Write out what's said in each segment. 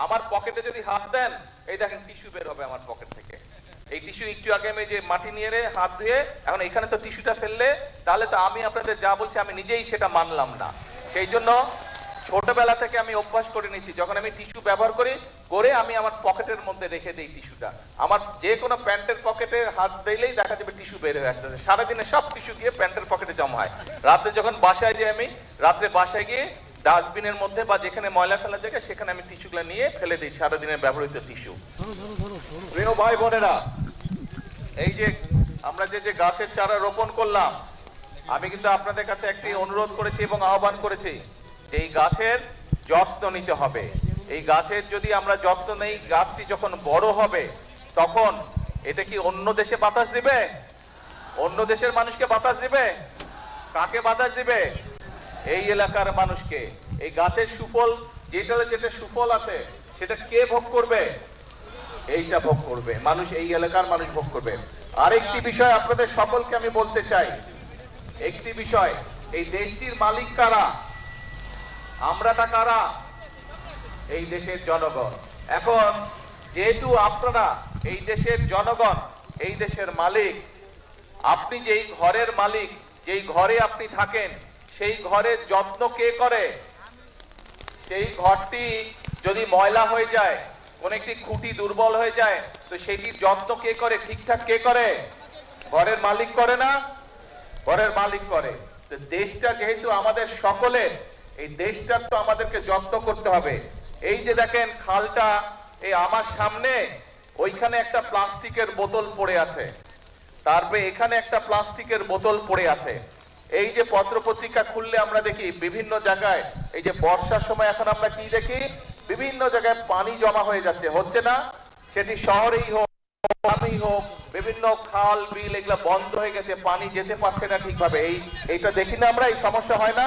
আমার পকেটে যদি হাত দেন, এই দেখেন টিস্যু বের হবে আমার পকেট থেকে। এই টিস্যু একটু আগে আমি যে মাটি নিয়ে হাত ধুয়ে এখন এখানে তো টিস্যুটা ফেললে, তাহলে তো আমি আপনাদের যা বলছি আমি নিজেই সেটা মানলাম না। সেই জন্য ছোটবেলা থেকে আমি অভ্যাস করে নিচ্ছি, যখন আমি টিস্যু ব্যবহার করি করে আমি আমার পকেটের মধ্যে রেখে দিই টিস্যুটা। আমার যে কোনো প্যান্টের পকেটে হাত দিলেই দেখা যাবে টিস্যু বের হয়ে আসতেছে। সারাদিনে সব টিস্যু গিয়ে প্যান্টের পকেটে জমা হয়। রাতে যখন বাসায় যাই, আমি রাত্রে বাসায় গিয়ে ডাস্টবিনের মধ্যে বা যেখানে ময়লা ফেলার জায়গা সেখানে আমি টিস্যুগুলো নিয়ে ফেলে দিই, সারাদিনের ব্যবহৃত টিস্যু। প্রিয় ভাই বোনেরা, এই যে আমরা যে যে গাছের চারা রোপণ করলাম, আমি কিন্তু আপনাদের কাছে একটি অনুরোধ করেছি এবং আহ্বান করেছি, এই গাছের যত্ন নিতে হবে। এই গাছের যদি আমরা যত্ন নেই, গাছটি যখন বড় হবে তখন এটা কি অন্য দেশে বাতাস দিবে? অন্য দেশের মানুষকে বাতাস দিবে? কাকে বাতাস দিবে? এই এলাকার মানুষকে। এই গাছের সুফল, যেটা যেটা সুফল আছে সেটা কে ভোগ করবে? এইটা ভোগ করবে মানুষ, এই এলাকার মানুষ ভোগ করবে। আরেকটি বিষয় আপনাদের সকলকে আমি বলতে চাই, একটি বিষয়, এই দেশটির মালিক কারা? আমরাটা কারা? এই দেশের জনগণ। এখন যেহেতু আপনারা এই দেশের জনগণ, এই দেশের মালিক, আপনি যেই ঘরের মালিক, যেই ঘরে আপনি থাকেন, সেই ঘরের যত্ন কে করে? সেই ঘরটি যদি ময়লা হয়ে যায়, কোন একটি খুঁটি দুর্বল হয়ে যায়, তো সেটির যত্ন কে করে? ঠিকঠাক কে করে? ঘরের মালিক করে না? ঘরের মালিক করে। তো দেশটা যেহেতু আমাদের সকলের, এই দেশটার তো আমাদেরকে যত্ন করতে হবে। এই যে দেখেন খালটা, এই আমার সামনে ওইখানে একটা প্লাস্টিকের বোতল পড়ে আছে, তারপরে এখানে একটা প্লাস্টিকের বোতল পড়ে আছে। এই যে পত্রপত্রিকা খুললে আমরা দেখি বিভিন্ন জায়গায়, এই যে বর্ষার সময় এখন আমরা কি দেখি, বিভিন্ন জায়গায় পানি জমা হয়ে যাচ্ছে, হচ্ছে না? সেটি শহরেই হোক, গ্রামেই হোক, বিভিন্ন খাল বিল এগুলা বন্ধ হয়ে গেছে, পানি যেতে পারছে না ঠিকভাবে। এইটা দেখি না আমরা? এই সমস্যা হয় না?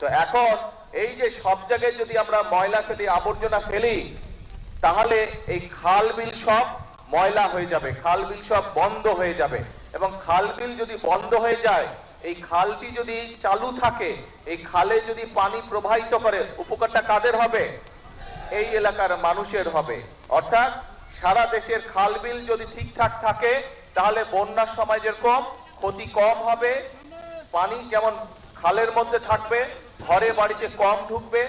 তো এখন এই যে সব জায়গায় যদি আমরা ময়লা ফেলি, আবর্জনা ফেলি, তাহলে এই খাল বিল সব ময়লা হয়ে যাবে, খাল বিল সব বন্ধ হয়ে যাবে। এবং খাল বিল যদি বন্ধ হয়ে যায়, এই খালটি যদি চালু থাকে, এই খালে যদি পানি প্রবাহিত করে, উপকারটা কাদের হবে? এই এলাকার মানুষের হবে। অর্থাৎ সারা দেশের খাল বিল যদি ঠিকঠাক থাকে, তাহলে বন্যার সময় যেরকম ক্ষতি কম হবে, পানি যেমন খালের মধ্যে থাকবে, ঘরে বাড়িতে কম ঢুকবে,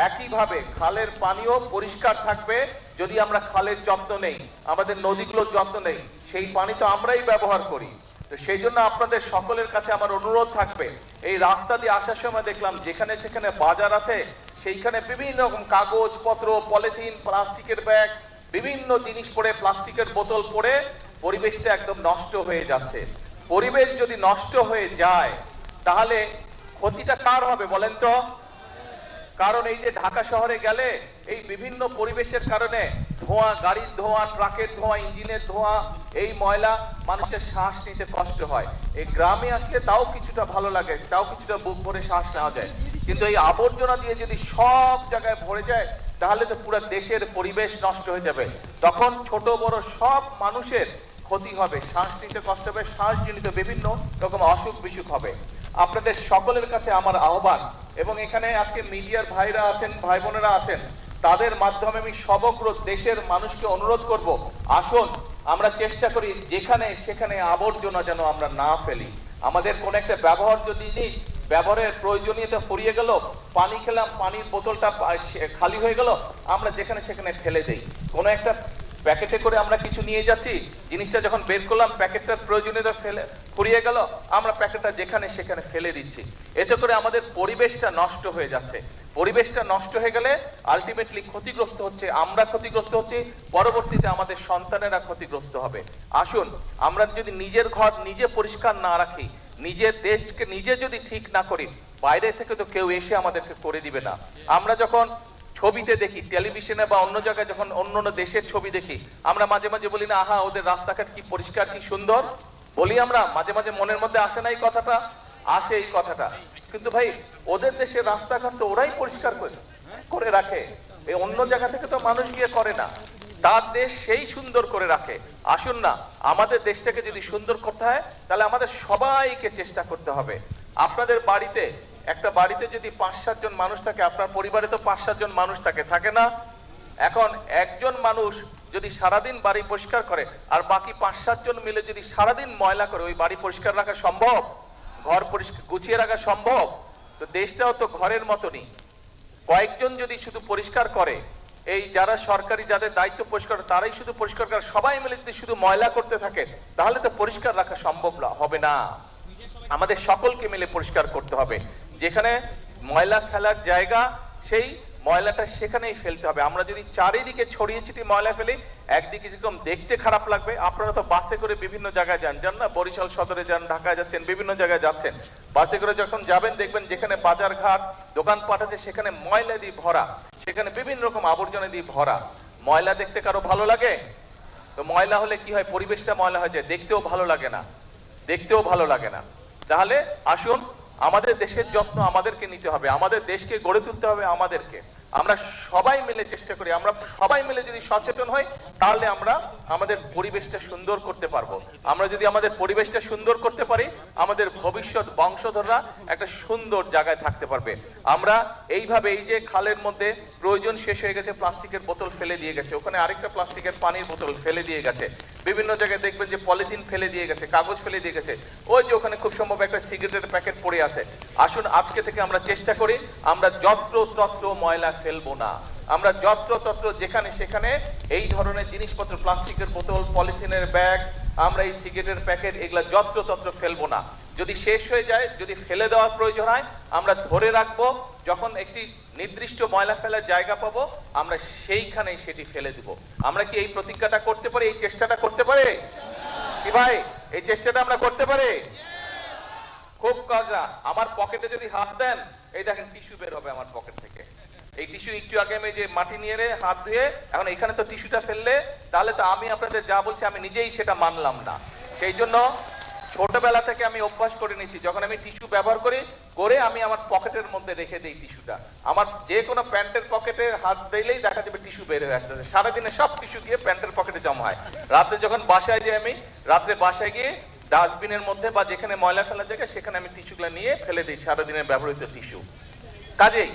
একইভাবে খালের পানিও পরিষ্কার থাকবে যদি আমরা খালের যত্ন নেই, আমাদের নদীগুলোর যত্ন নেই। সেই পানি তো আমরাই ব্যবহার করি। তো সেই জন্য আপনাদের সকলের কাছে আমার অনুরোধ থাকবে, এই রাস্তা দিয়ে আসার সময় দেখলাম যেখানে সেখানে বাজার আছে, সেইখানে বিভিন্ন রকম কাগজ পত্র, পলিথিন, প্লাস্টিকের ব্যাগ, বিভিন্ন জিনিস পড়ে, প্লাস্টিকের বোতল পড়ে পরিবেশটা একদম নষ্ট হয়ে যাচ্ছে। পরিবেশ যদি নষ্ট হয়ে যায়, তাহলে ক্ষতিটা কার হবে বলেন তো? কারণ এই যে ঢাকা শহরে গেলে এই বিভিন্ন পরিবেশের কারণে ধোঁয়া, গাড়ির ধোঁয়া, ট্রাকের ধোঁয়া, ইঞ্জিনের ধোঁয়া, এই ময়লা, মানুষের শ্বাস নিতে কষ্ট হয়। এই গ্রামে আসলে তাও কিছুটা ভালো লাগে, তাও কিছুটা বুক ভরে শ্বাস নেওয়া যায়। কিন্তু এই আবর্জনা দিয়ে যদি সব জায়গায় ভরে যায়, তাহলে তো পুরো দেশের পরিবেশ নষ্ট হয়ে যাবে। তখন ছোট বড় সব মানুষের ক্ষতি হবে, শ্বাস নিতে কষ্ট হবে, শ্বাসজনিত বিভিন্ন রকম অসুখ বিসুখ হবে। আপনাদের সকলের কাছে আমার আহ্বান, এবং এখানে আজকে মিডিয়ার ভাইরা আছেন, ভাই বোনেরা আছেন, তাদের মাধ্যমে আমি সমগ্র দেশের মানুষকে অনুরোধ করব, আসুন আমরা চেষ্টা করি যেখানে সেখানে আবর্জনা যেন আমরা না ফেলি। আমাদের কোন একটা ব্যবহার্য জিনিস, ব্যবহারের প্রয়োজনীয়তা ফুরিয়ে গেল, পানি খেলাম, পানির বোতলটা খালি হয়ে গেল, আমরা যেখানে সেখানে ফেলে দেই। কোনো একটা প্যাকেটে করে আমরা কিছু নিয়ে যাচ্ছি, জিনিসটা যখন বের করলাম প্যাকেটটার প্রয়োজনীয়তা ফুরিয়ে গেল, আমরা প্যাকেটটা যেখানে সেখানে ফেলে দিচ্ছি। এতে করে আমাদের পরিবেশটা নষ্ট হয়ে যাচ্ছে। পরিবেশটা নষ্ট হয়ে গেলে আলটিমেটলি ক্ষতিগ্রস্ত হচ্ছে আমরা, ক্ষতিগ্রস্ত হচ্ছে, পরবর্তীতে আমাদের সন্তানেরা ক্ষতিগ্রস্ত হবে। আসুন আমরা যদি নিজের ঘর নিজে পরিষ্কার না রাখি, নিজের দেশকে নিজে যদি ঠিক না করি, বাইরে থেকে তো কেউ এসে আমাদেরকে করে দিবে না। আমরা যখন ছবিতে দেখি, টেলিভিশনে বা অন্য জায়গায় যখন অন্য অন্য দেশের ছবি দেখি, আমরা মাঝে মাঝে বলি না, আহা ওদের রাস্তাঘাট কি পরিষ্কার, কি সুন্দর, বলি আমরা মাঝে মাঝে, মনের মধ্যে আসে না এই কথাটা? আসে এই কথাটা। কিন্তু ভাই ওদের দেশের রাস্তাঘাট তো ওরাই পরিষ্কার করে রাখে, এই অন্য জায়গা থেকে তো মানুষ গিয়ে করে না, তার দেশ সেই সুন্দর করে রাখে। আসুন না আমাদের দেশটাকে যদি সুন্দর করতে হয়, তাহলে আমাদের সবাইকে চেষ্টা করতে হবে। আপনাদের বাড়িতে, একটা বাড়িতে যদি ৫-৭ জন মানুষ থাকে, আপনার পরিবারে তো ৫-৭ জন মানুষ থাকে, থাকে না? এখন একজন মানুষ যদি সারাদিন বাড়ি পরিষ্কার করে আর বাকি 5-7 জন মিলে যদি সারাদিন ময়লা করে, ওই বাড়ি পরিষ্কার রাখা সম্ভব? ঘর পরিষ্কার গুছিয়ে রাখা সম্ভব? তো দেশটাও তো ঘরের মতনই। কয়েকজন যদি শুধু পরিষ্কার করে, এই যারা সরকারি যাদের দায়িত্ব পরিষ্কার, তারাই শুধু পরিষ্কার করে, সবাই মিলে যদি শুধু ময়লা করতে থাকে, তাহলে তো পরিষ্কার রাখা সম্ভব হবে না। আমাদের সকলকে মিলে পরিষ্কার করতে হবে। যেখানে ময়লা ফেলার জায়গা, সেই ময়লাটা সেখানেই ফেলতে হবে। আমরা যদি চারিদিকে ছড়িয়ে ছিটিয়ে ময়লা ফেলি, একদিকে যেরকম দেখতে খারাপ লাগবে। আপনারা তো বাসে করে বিভিন্ন জায়গায় যান না? বরিশাল সদরে যান, ঢাকায় যাচ্ছেন, বিভিন্ন জায়গায় যাচ্ছেন। বাসে করে যখন যাবেন দেখবেন যেখানে বাজার ঘাট দোকানপাট আছে সেখানে ময়লা দিয়ে ভরা, সেখানে বিভিন্ন রকম আবর্জনা দিয়ে ভরা। ময়লা দেখতে কারো ভালো লাগে? তো ময়লা হলে কি হয়? পরিবেশটা ময়লা হয়ে যায়, দেখতেও ভালো লাগে না, দেখতেও ভালো লাগে না। তাহলে আসুন, আমাদের দেশের যত্ন আমাদেরকে নিতে হবে, আমাদের দেশকে গড়ে তুলতে হবে আমাদেরকে। আমরা সবাই মিলে চেষ্টা করি, আমরা সবাই মিলে যদি সচেতন হই, তাহলে আমরা আমাদের পরিবেশটা সুন্দর করতে পারবো। আমরা যদি আমাদের পরিবেশটা সুন্দর করতে পারি, আমাদের ভবিষ্যৎ বংশধররা একটা সুন্দর জায়গায় থাকতে পারবে। আমরা এইভাবে, এই যে খালের মধ্যে প্রয়োজন শেষ হয়ে গেছে, প্লাস্টিকের বোতল ফেলে দিয়ে গেছে, ওখানে আরেকটা প্লাস্টিকের পানির বোতল ফেলে দিয়ে গেছে, বিভিন্ন জায়গায় দেখবেন যে পলিথিন ফেলে দিয়ে গেছে, কাগজ ফেলে দিয়ে গেছে, ওই যে ওখানে খুব সম্ভব একটা সিগারেটের প্যাকেট পড়ে আছে। আসুন আজকে থেকে আমরা চেষ্টা করি, আমরা যত্র তত্র ময়লা ফেলবো না। আমরা যত্র তত্র যেখানে সেখানে এই ধরনের জিনিসপত্র, প্লাস্টিকের বোতল, পলিথিনের ব্যাগ, আমরা এই সিগারেটের প্যাকেট, এগুলা যত্র তত্র ফেলবো না। যদি শেষ হয়ে যায়, যদি ফেলে দেওয়ার প্রয়োজন হয়, আমরা ধরে রাখবো। যখন একটি নির্দিষ্ট ময়লা ফেলার জায়গা পাবো, আমরা সেইখানেই সেটি ফেলে দিব। আমরা কি এই প্রতিজ্ঞাটা করতে পারি? এই চেষ্টাটা করতে পারি কি ভাই? এই চেষ্টাটা আমরা করতে পারি? খুব কাজা। আমার পকেটে যদি হাত দেন, এই দেখেন টিস্যু বের হবে আমার পকেট থেকে। এই টিস্যু একটু আগে আমি যে মাটি নিয়ে হাত ধুয়ে, এখন এখানে তো টিস্যুটা ফেললে, তাহলে তো আমি আপনাদের যা বলছি আমি নিজেই সেটা মানলাম না। সেই জন্য ছোটবেলা থেকে আমি অভ্যাস করে নিচ্ছি, যখন আমি টিস্যু ব্যবহার করি, আমি আমার পকেটের মধ্যে রেখে দিই টিস্যুটা। আমার যে কোনো প্যান্টের পকেটে হাত দিলেই দেখা যাবে টিস্যু বের হয়ে আসতেছে। সারাদিনে সব টিস্যু গিয়ে প্যান্টের পকেটে জমা হয়। রাতে যখন বাসায় যাই, আমি রাত্রে বাসায় গিয়ে ডাস্টবিনের মধ্যে বা যেখানে ময়লা ফেলার জায়গা, সেখানে আমি টিস্যুগুলো নিয়ে ফেলে দিই, সারাদিনের ব্যবহৃত টিস্যু। কাজেই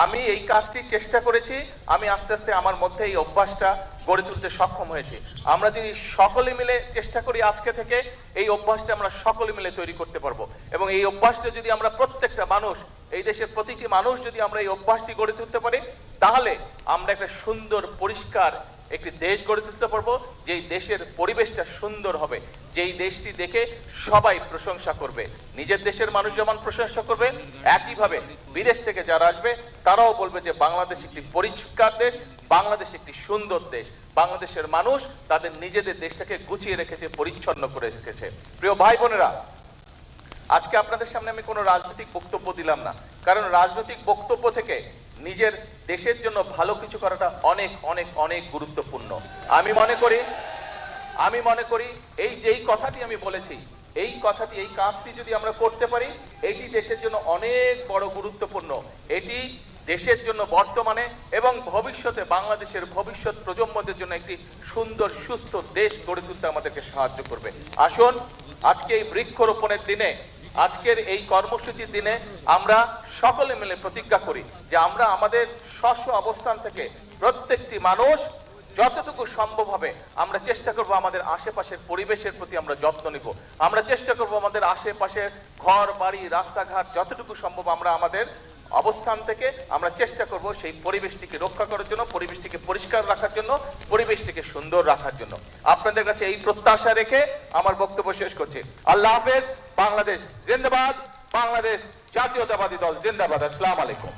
আমি এই কাজটি চেষ্টা করেছি, আমি আস্তে আস্তে আমার মধ্যে এই অভ্যাসটা গড়ে তুলতে সক্ষম হয়েছি। আমরা যদি সকলে মিলে চেষ্টা করি, আজকে থেকে এই অভ্যাসটা আমরা সকলে মিলে তৈরি করতে পারবো। এবং এই অভ্যাসটা যদি আমরা প্রত্যেকটা মানুষ, এই দেশের প্রতিটি মানুষ যদি আমরা এই অভ্যাসটি গড়ে তুলতে পারি, তাহলে আমরা একটা সুন্দর পরিষ্কার একটি দেশ গড়ে তুলতে পারবো, যেই দেশের পরিবেশটা সুন্দর হবে, যেই দেশটি দেখে সবাই প্রশংসা করবে। নিজের দেশের মানুষ যেমন প্রশংসা করবে, একইভাবে বিদেশ থেকে যারা আসবে তারাও বলবে যে বাংলাদেশ একটি পরিষ্কার দেশ, বাংলাদেশ একটি সুন্দর দেশ, বাংলাদেশের মানুষ তাদের নিজেদের দেশটাকে গুছিয়ে রেখেছে, পরিচ্ছন্ন করে রেখেছে। প্রিয় ভাই বোনেরা, আজকে আপনাদের সামনে আমি কোনো রাজনৈতিক বক্তব্য দিলাম না, কারণ রাজনৈতিক বক্তব্য থেকে নিজের দেশের জন্য ভালো কিছু করাটা অনেক অনেক অনেক গুরুত্বপূর্ণ। আমি মনে করি এই যেই কথাটি আমি বলেছি, এই কথাটি, এই কাজটি যদি আমরা করতে পারি, এটি দেশের জন্য অনেক বড় গুরুত্বপূর্ণ। এটি দেশের জন্য বর্তমানে এবং ভবিষ্যতে বাংলাদেশের ভবিষ্যৎ প্রজন্মদের জন্য একটি সুন্দর সুস্থ দেশ গড়ে তুলতে আমাদেরকে সাহায্য করবে। আসুন আজকে এই বৃক্ষরোপণের দিনে, আজকের এই কর্মসূচির দিনে আমরা সকলে মিলে প্রতিজ্ঞা করি যে আমরা আমাদের স্ব অবস্থান থেকে প্রত্যেকটি মানুষ যতটুকু সম্ভব হবে আমরা চেষ্টা করব আমাদের আশেপাশের পরিবেশের প্রতি আমরা যত্ন নিব। আমরা চেষ্টা করব আমাদের আশেপাশের ঘর বাড়ি রাস্তাঘাট যতটুকু সম্ভব আমরা আমাদের অবস্থান থেকে আমরা চেষ্টা করব সেই পরিবেশটিকে রক্ষা করার জন্য, পরিবেশটিকে পরিষ্কার রাখার জন্য, পরিবেশটিকে সুন্দর রাখার জন্য। আপনাদের কাছে এই প্রত্যাশা রেখে আমার বক্তব্য শেষ করছি। আল্লাহ হাফেজ। বাংলাদেশ জিন্দাবাদ। বাংলাদেশ জাতীয়তাবাদী দল জিন্দাবাদ। আসসালামু আলাইকুম।